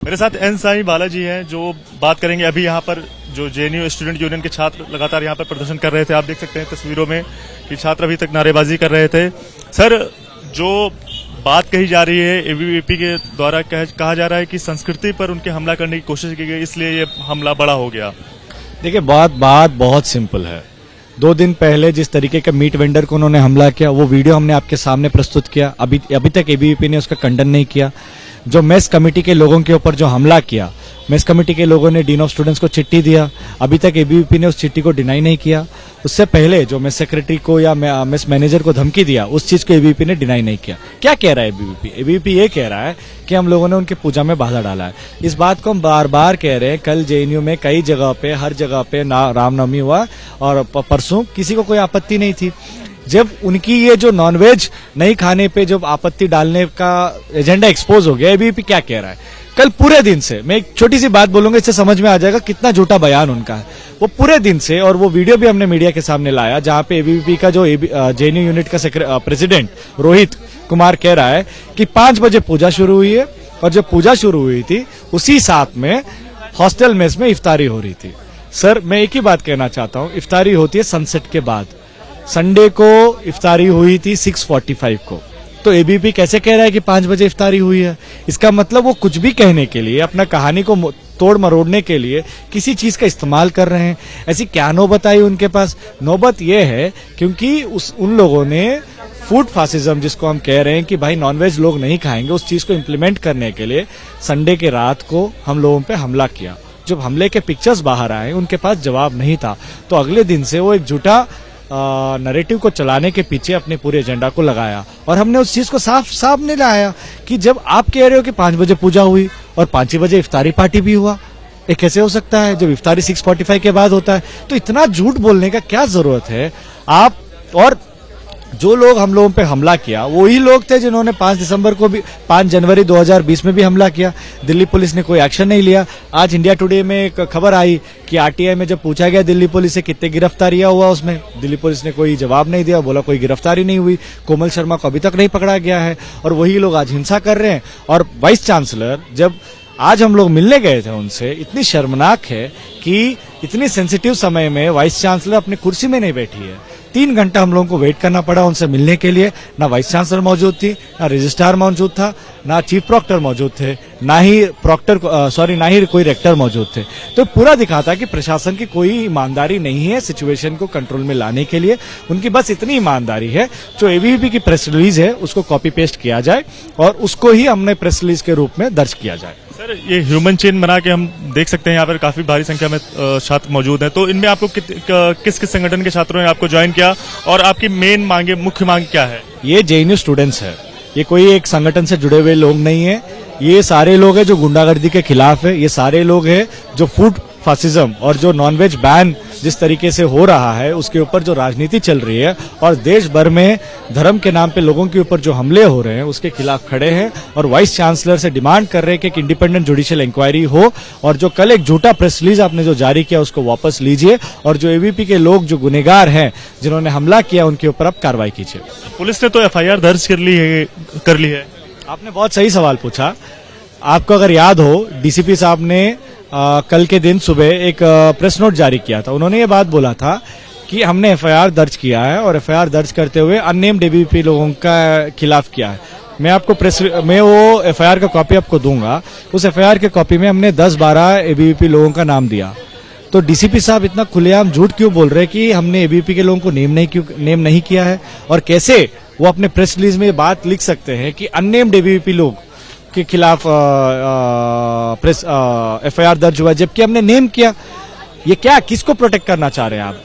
मेरे साथ एन साई बालाजी हैं जो बात करेंगे अभी यहाँ पर जो जेएनयू स्टूडेंट यूनियन के छात्र लगातार यहाँ पर प्रदर्शन कर रहे थे। आप देख सकते हैं तस्वीरों में कि छात्र अभी तक नारेबाजी कर रहे थे। सर, जो बात कही जा रही है एबीवीपी के द्वारा कहा जा रहा है कि संस्कृति पर उनके हमला करने की कोशिश की गई, इसलिए ये हमला बड़ा हो गया। देखिए, बात बहुत सिंपल है। 2 दिन पहले जिस तरीके का मीट वेंडर को उन्होंने हमला किया, वो वीडियो हमने आपके सामने प्रस्तुत किया। अभी तक एबीवीपी ने उसका खंडन नहीं किया। जो मेस कमेटी के लोगों के ऊपर जो हमला किया, मेस कमेटी के लोगों ने डीन ऑफ स्टूडेंट्स को चिट्ठी दिया, अभी तक एबीवीपी ने उस चिट्ठी को डिनाई नहीं किया। उससे पहले जो मेस सेक्रेटरी को या मेस मैनेजर को धमकी दिया, उस चीज को एबीवीपी ने डिनाई नहीं किया। क्या कह रहा है एबीवीपी? एबीवीपी ये कह रहा है कि हम लोगों ने उनकी पूजा में बाधा डाला है। इस बात को हम बार बार कह रहे हैं। कल जेएनयू में कई जगह पे, हर जगह पे रामनवमी हुआ और परसों किसी को कोई आपत्ति नहीं थी। जब उनकी ये जो नॉनवेज नहीं खाने पे जब आपत्ति डालने का एजेंडा एक्सपोज हो गया, एबीवीपी क्या कह रहा है? कल पूरे दिन से, मैं एक छोटी सी बात बोलूंगा, इससे समझ में आ जाएगा कितना झूठा बयान उनका है। वो पूरे दिन से, और वो वीडियो भी हमने मीडिया के सामने लाया, जहां पे एबीवीपी का जो जेएनयू यूनिट का प्रेसिडेंट रोहित कुमार कह रहा है कि 5 बजे पूजा शुरू हुई है, और जब पूजा शुरू हुई थी उसी साथ में हॉस्टल मेस में इफ्तारी हो रही थी। सर, मैं एक ही बात कहना चाहता हूं, इफ्तारी होती है सनसेट के बाद। संडे को इफ्तारी हुई थी 6:45 को, तो एबीवीपी कैसे कह रहा है कि 5 बजे इफ्तारी हुई है? इसका मतलब वो कुछ भी कहने के लिए, अपना कहानी को तोड़ मरोड़ने के लिए किसी चीज का इस्तेमाल कर रहे हैं। ऐसी क्या नौबत आई उनके पास? नौबत ये है क्योंकि उन लोगों ने फूड फासिज्म, जिसको हम कह रहे हैं कि भाई नॉनवेज लोग नहीं खाएंगे, उस चीज को इम्प्लीमेंट करने के लिए संडे के रात को हम लोगों पे हमला किया। जब हमले के पिक्चर्स बाहर आए, उनके पास जवाब नहीं था, तो अगले दिन से वो एक झूठा नैरेटिव को चलाने के पीछे अपने पूरे एजेंडा को लगाया। और हमने उस चीज को साफ नहीं लाया कि जब आप कह रहे हो कि 5 बजे पूजा हुई और 5 बजे इफ्तारी पार्टी भी हुआ, ये कैसे हो सकता है जब इफ्तारी 6:45 के बाद होता है? तो इतना झूठ बोलने का क्या जरूरत है? आप और जो लोग हम लोगों पे हमला किया, वही लोग थे जिन्होंने 5 जनवरी 2020 में भी हमला किया। दिल्ली पुलिस ने कोई एक्शन नहीं लिया। आज इंडिया टुडे में एक खबर आई कि आरटीआई में जब पूछा गया दिल्ली पुलिस से कितने गिरफ्तारियां हुआ, उसमें दिल्ली पुलिस ने कोई जवाब नहीं दिया, बोला कोई गिरफ्तारी नहीं हुई। कोमल शर्मा को अभी तक नहीं पकड़ा गया है, और वही लोग आज हिंसा कर रहे हैं। और वाइस चांसलर, जब आज हम लोग मिलने गए थे उनसे, इतनी शर्मनाक है कि इतनी सेंसिटिव समय में वाइस चांसलर अपनी कुर्सी में नहीं बैठी है। 3 घंटा हम लोगों को वेट करना पड़ा उनसे मिलने के लिए। ना वाइस चांसलर मौजूद थी, ना रजिस्ट्रार मौजूद था, ना चीफ प्रॉक्टर मौजूद थे, ना ही कोई रेक्टर मौजूद थे। तो पूरा दिखाता कि प्रशासन की कोई ईमानदारी नहीं है सिचुएशन को कंट्रोल में लाने के लिए। उनकी बस इतनी ईमानदारी है, जो एबीवीपी की प्रेस रिलीज है उसको कॉपी पेस्ट किया जाए और उसको ही हमने प्रेस रिलीज के रूप में दर्ज किया जाए। सर, ये ह्यूमन चेन बना के हम देख सकते हैं, यहाँ पर काफी भारी संख्या में छात्र मौजूद हैं। तो इनमें आपको किस किस संगठन के छात्रों ने आपको ज्वाइन किया, और आपकी मुख्य मांग क्या है? ये जेएनयू स्टूडेंट्स है, ये कोई एक संगठन से जुड़े हुए लोग नहीं है। ये सारे लोग हैं जो गुंडागर्दी के खिलाफ है। ये सारे लोग हैं जो फूड फासिज्म और जो नॉनवेज बैन जिस तरीके से हो रहा है उसके ऊपर जो राजनीति चल रही है, और देश भर में धर्म के नाम पे लोगों के ऊपर जो हमले हो रहे हैं उसके खिलाफ खड़े हैं। और वाइस चांसलर से डिमांड कर रहे हैं कि एक इंडिपेंडेंट जुडिशियल इंक्वायरी हो, और जो कल एक झूठा प्रेस रिलीज आपने जो जारी किया उसको वापस लीजिए, और जो एबीवीपी के लोग जो गुनेगार हैं जिन्होंने हमला किया उनके ऊपर अब कार्रवाई कीजिए। पुलिस ने तो एफआईआर दर्ज कर ली है। आपने बहुत सही सवाल पूछा। आपको अगर याद हो, डीसीपी साहब ने कल के दिन सुबह एक प्रेस नोट जारी किया था। उन्होंने ये बात बोला था कि हमने एफआईआर दर्ज किया है, और एफआईआर दर्ज करते हुए अननेम्ड एबीवीपी लोगों का खिलाफ किया है। मैं वो एफआईआर का कॉपी आपको दूंगा। उस एफआईआर के कॉपी में हमने 10-12 एबीवीपी लोगों का नाम दिया। तो डीसीपी साहब इतना खुलेआम झूठ क्यों बोल रहे हैं कि हमने एबीवीपी के लोगों को नेम नहीं किया है? और कैसे वो अपने प्रेस रिलीज में ये बात लिख सकते हैं कि अननेम्ड एबीवीपी लोग के खिलाफ एफआईआर दर्ज हुआ, जबकि हमने नेम किया? ये क्या, किसको प्रोटेक्ट करना चाह रहे हैं आप?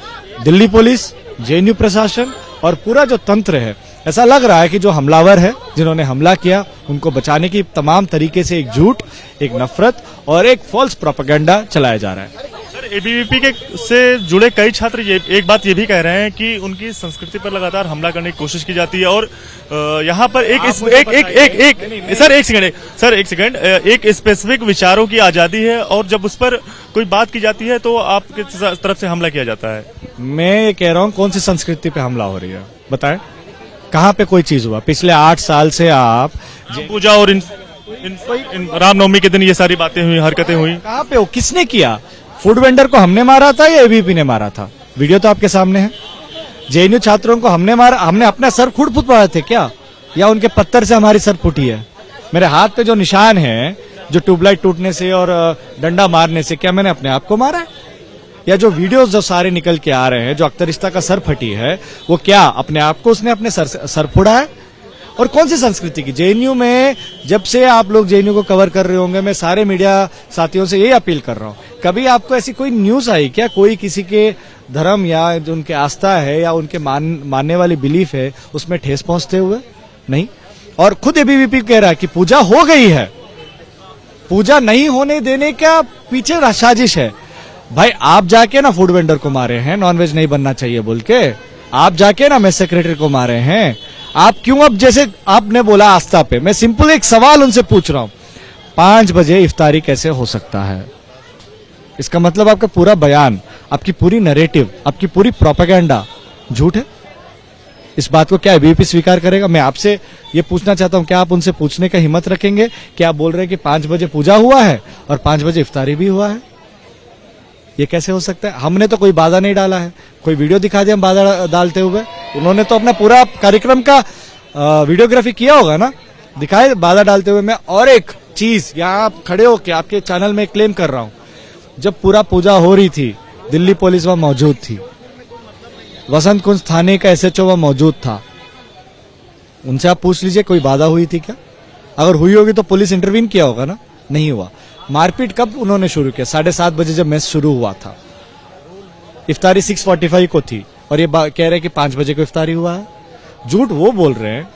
दिल्ली पुलिस, जेएनयू प्रशासन और पूरा जो तंत्र है? ऐसा लग रहा है कि जो हमलावर है, जिन्होंने हमला किया, उनको बचाने की तमाम तरीके से एक झूठ, एक नफरत और एक फॉल्स प्रोपेगेंडा चलाया जा रहा है। सर, एबीवीपी से जुड़े कई छात्र एक बात ये भी कह रहे हैं कि उनकी संस्कृति पर लगातार हमला करने की कोशिश की जाती है, और यहाँ पर एक स्पेसिफिक विचारों की आजादी है, और जब उस पर कोई बात की जाती है तो आपकी तरफ से हमला किया जाता है। मैं ये कह रहा हूँ, कौन सी संस्कृति पे हमला हो रही है बताएं? कहाँ पे कोई चीज हुआ? पिछले 8 साल से आप पूजा और इन रामनवमी के दिन ये सारी बातें हुई, हरकतें हुई। कहाँ पे हो, किसने किया? फूड वेंडर को हमने मारा था या एबीवीपी ने मारा था? वीडियो तो आपके सामने है। जेएनयू छात्रों को हमने मारा, हमने अपना सर खुद फुटवाए थे क्या, या उनके पत्थर से हमारी सर फूटी है? मेरे हाथ पे जो निशान है, जो ट्यूबलाइट टूटने से और डंडा मारने से, क्या मैंने अपने आप को मारा है? या जो वीडियोस जो सारे निकल के आ रहे हैं, जो अख्तरिस्ता का सर फटी है, वो क्या अपने आप को उसने अपने सर फोड़ा है? और कौन सी संस्कृति की? जेएनयू में जब से आप लोग जेएनयू को कवर कर रहे होंगे, मैं सारे मीडिया साथियों से यही अपील कर रहा हूं, कभी आपको ऐसी कोई न्यूज आई क्या, कोई किसी के धर्म या जो उनके आस्था है या उनके मानने वाली बिलीफ है उसमें ठेस पहुंचते हुए? नहीं। और खुद एबीवीपी कह रहा है कि पूजा हो गई है, पूजा नहीं होने देने का पीछे साजिश है। भाई आप जाके ना फूड वेंडर को मारे हैं नॉनवेज नहीं बनना चाहिए बोल के, आप जाके ना मेस सेक्रेटरी को मारे हैं, आप क्यों? अब जैसे आपने बोला आस्था पे, मैं सिंपल एक सवाल उनसे पूछ रहा हूं, 5 बजे इफ्तारी कैसे हो सकता है? इसका मतलब आपका पूरा बयान, आपकी पूरी नैरेटिव, आपकी पूरी प्रोपेगेंडा झूठ है। इस बात को क्या एबीवीपी स्वीकार करेगा? मैं आपसे ये पूछना चाहता हूं, क्या आप उनसे पूछने का हिम्मत रखेंगे कि आप बोल रहे हैं कि 5 बजे पूजा हुआ है और 5 बजे इफ्तारी भी हुआ है? ये कैसे हो सकता है? हमने तो कोई बाधा नहीं डाला है, कोई वीडियो दिखा दिया हम बाधा डालते हुए? उन्होंने तो अपना पूरा कार्यक्रम का वीडियोग्राफी किया होगा ना, दिखाए बाधा डालते हुए। मैं और एक चीज यहाँ आप खड़े होके आपके चैनल में क्लेम कर रहा हूं, जब पूरा पूजा हो रही थी दिल्ली पुलिस वहां मौजूद थी, वसंत कुंज थाने का एसएचओ वहां मौजूद था, उनसे आप पूछ लीजिए कोई बाधा हुई थी क्या? अगर हुई होगी तो पुलिस इंटरवीन किया होगा ना, नहीं हुआ। मारपीट कब उन्होंने शुरू किया? 7:30 बजे जब मैच शुरू हुआ था, इफ्तारी 6:45 को थी और ये कह रहे हैं कि 5 बजे को इफ्तारी हुआ है। झूठ वो बोल रहे हैं।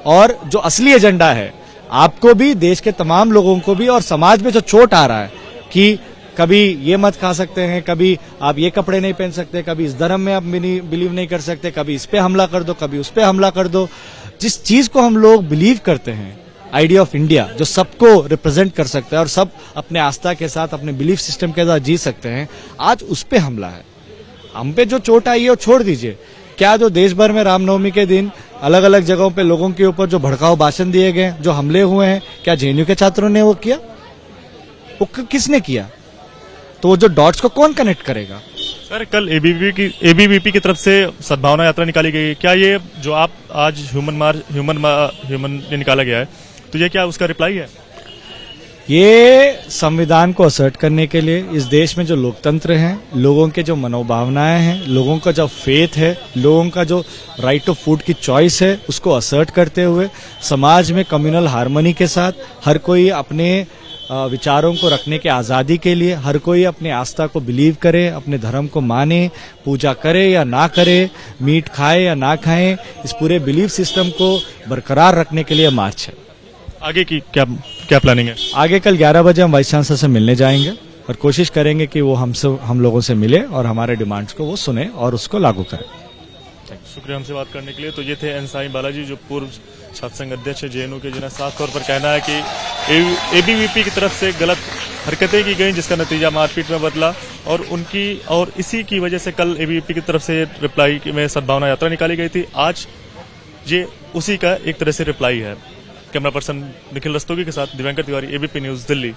और जो असली एजेंडा है, आपको भी, देश के तमाम लोगों को भी, और समाज में जो चोट आ रहा है कि कभी ये मत खा सकते हैं, कभी आप ये कपड़े नहीं पहन सकते, कभी इस धर्म में आप बिलीव नहीं कर सकते, कभी इस पे हमला कर दो, कभी उस पे हमला कर दो। जिस चीज को हम लोग बिलीव करते हैं, आइडिया ऑफ इंडिया, जो सबको रिप्रेजेंट कर सकता है और सब अपने आस्था के साथ, अपने बिलीफ सिस्टम के साथ जी सकते हैं, आज उस पे हमला है। हम पे जो चोट आई है वो छोड़ दीजिए। क्या जो देश भर में रामनवमी के दिन अलग अलग जगहों पे लोगों के ऊपर जो भड़काऊ भाषण दिए गए, जो हमले हुए हैं, क्या जेएनयू के छात्रों ने वो किया? वो किसने किया? तो वो जो डॉट्स को कौन कनेक्ट करेगा? सर, कल एबीवीपी की तरफ से सद्भावना यात्रा निकाली गई, क्या ये जो आप आज ह्यूमन निकाला गया है, तो ये क्या उसका रिप्लाई है? ये संविधान को असर्ट करने के लिए, इस देश में जो लोकतंत्र है, लोगों के जो मनोभावनाएं हैं, लोगों का जो फेथ है, लोगों का जो राइट टू फूड की चॉइस है, उसको असर्ट करते हुए समाज में कम्युनल हार्मनी के साथ हर कोई अपने विचारों को रखने की आज़ादी के लिए, हर कोई अपने आस्था को बिलीव करे, अपने धर्म को माने, पूजा करे या ना करे, मीट खाए या ना खाए, इस पूरे बिलीफ सिस्टम को बरकरार रखने के लिए मार्च है। आगे की क्या प्लानिंग है? आगे कल 11 बजे हम वाइस चांसलर से मिलने जाएंगे और कोशिश करेंगे कि वो हम लोगों से मिले और हमारे डिमांड्स को वो सुने और उसको लागू करें। शुक्रिया हमसे बात करने के लिए। तो ये थे एन साईं बालाजी, जो पूर्व छात्र संघ अध्यक्ष है जेएनयू के, जिन्हें साफ तौर पर कहना है कि एबीवीपी की तरफ से गलत हरकतें की गई, जिसका नतीजा मारपीट में बदला, और इसी की वजह से कल एबीवीपी की तरफ से रिप्लाई में सद्भावना यात्रा निकाली गई थी। आज ये उसी का एक तरह से रिप्लाई है। कैमरा पर्सन निखिल रस्तोगी के साथ दिव्यांकर तिवारी, एबीपी न्यूज, दिल्ली।